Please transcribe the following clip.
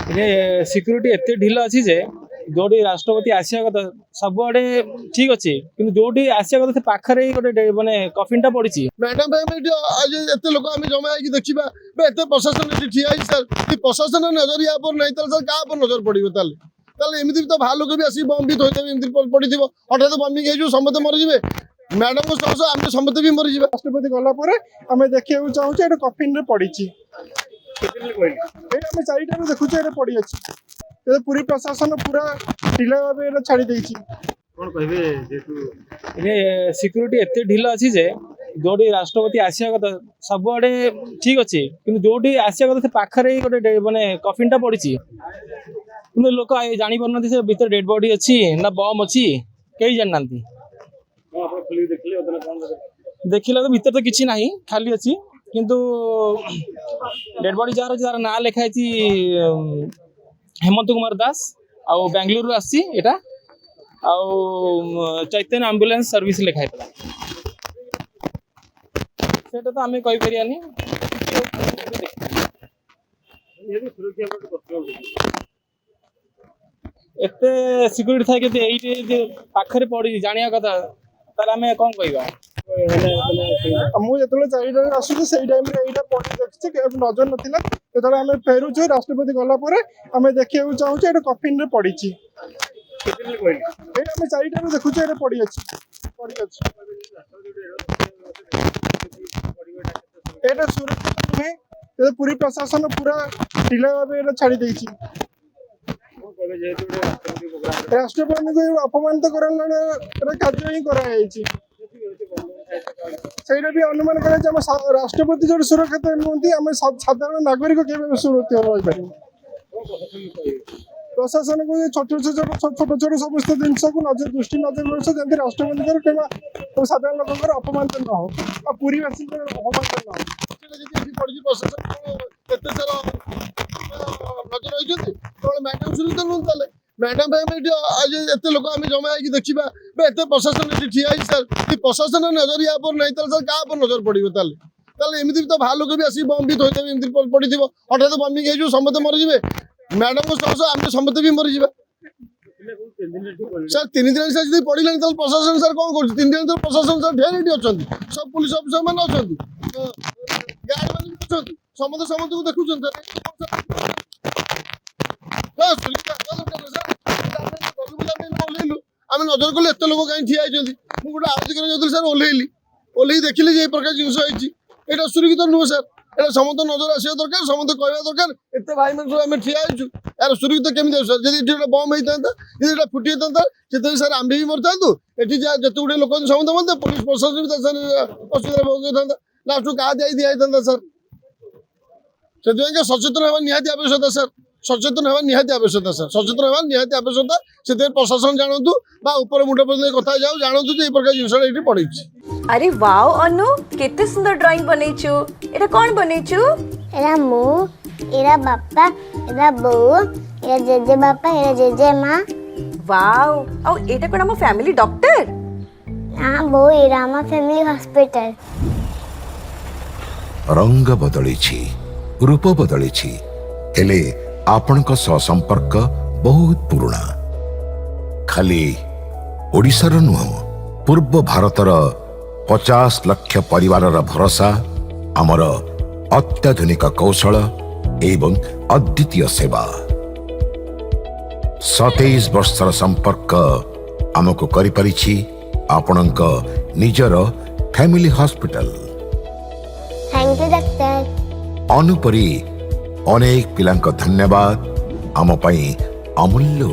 Security एत ढिल अच्छी जे जो राष्ट्रपति आसिया कथा सबुआडे ठीक अच्छे कि जो आसिया कथा पाखे गोटे मानने कफिन पड़ी। मैडम आज एत लोक आम जमा हो देखा एत प्रशासन ठिया सर प्रशासन नजर पर नहीं सर क्या नजर पड़ो एमती तो बाहर लोग भी आसिक बम भी थोड़ी पड़ी हठात बमिंग हो समस्त मरीजे मैडम को सह आम समस्त भी मरीजे। राष्ट्रपति गलापर आम देखा चाहूँ कफिन पड़ी आम चारिटा देखुचे पड़ी अच्छी पूरी प्रशासन पूरा ढिला भाव छाड़ी देछि। सिक्यूरीटी एत ढिल अच्छी जे जो राष्ट्रपति आसिया कथा सबुआडे ठीक अच्छे कि जो आसिया कथा पाखे गोटे मानने कफिन पड़ी कि लोक जानी पार ना भीतर डेड बॉडी अच्छी ना बम अच्छी कहीं जाना देखला तो भीतर तो किसी ना खाली अच्छी किंतु डेड बॉडी जार ना लिखाई हेमंत कुमार दास आउ बेंगलुरु आसी एटा आउ चैतन्य एम्बुलेंस सर्विस लिखाई सेटा तो आम कही पारियानी। एते सिक्यूरीटी था कि पाखे पड़ी जाना कथा तार आम कौन कहवा मुझे चारिटा आसुची से टाइम पड़ी देखी नजर नाला जो आम फेरुचु राष्ट्रपति गलापर आम देखा चाहूँ कफिन पड़ी आम चारिटा देखुचे पड़ी अच्छी सुरक्षित नुहे पूरी प्रशासन पूरा ढिला भाव छाड़ी देछि। राष्ट्रपति को अपमानित कार्य ही कर भी अनुमान कर राष्ट्रपति जो सुरक्षित नुहति आम साधारण नागरिक के सुरक्षित रही प्रशासन को छोट छोट समस्त जिनस को नजर दृष्टि नजर जमी राष्ट्रपति साधारण लोक अपमानित न हो पूरीवासी अपमानित न हो मैडम सुरक्षित नुहत मैडम आज एत लोक आम जमा हो देखा एत प्रशासन ठिया सर प्रशासन नजर पर नहीं सर क्या नजर पड़ो एमती तो बाहर लोग भी आसिक बम भी थोड़ी पड़ी हठात बमिंग हो समस्त मरीजे मैडम को सह आम समस्त भी मरीजे। सर 3 दिन से पड़ा प्रशासन सर कौन कर 3 दिन प्रशासन सर ढेर अच्छा सब पुलिस अफिसर मैंने अच्छा गार्ड मैंने समस्त समस्त को देखुं आम नजर कलु एत लोक कहीं ठिया मुझे गोटे आरती कर सर ओह्लैली देखिली ये प्रकार जिनस यहाँ सुरक्षित नुहे सर ये समस्त नजर आसा दरकार समस्त कहवा दरकार एत भाई मैं आम ठिया यार सुरक्षित केमी सर जब बम होता है फुटी होता से सर आम भी मरता ये जिते गुटे लोक समस्त मरते पुलिस प्रशासन भी असुविधा भोग था लास्ट को क्या दिखाई सर से सचेतन हवा निहाती आवश्यकता सर सचेतन हवा निहाती आवश्यकता सर सचेतन हवा निहाती आवश्यकता से प्रशासन जानतु ऊपर मुंड पर्यटन कथा जाऊ जानतु ये प्रकार जिनसा ये पड़ी। अरे वाओ अनु केते सुंदर ड्राइंग बनैछु एटा कोन बनैछु एरा मु एरा बापा एरा बो एरा जेजे बापा एरा जेजे माँ वाओ औ एटा कोन हम फैमिली डॉक्टर हां बो एरा हम फैमिली हॉस्पिटल रंग बदलिछि रूप बदलिछि हेले आपणक संपर्क बहुत पुराना खाली ओडिशार नुह पूर्व भारतर 50 लाख परिवार भरोसा आमर अत्याधुनिक कौशल एवं अद्वितीय सेवा 27 वर्षर संपर्क आमको करिपारिछि आपणक निजर family hospital. Thank you doctor. अनुपरी अनेक पिलांक धन्यवाद आम पई अमूल्य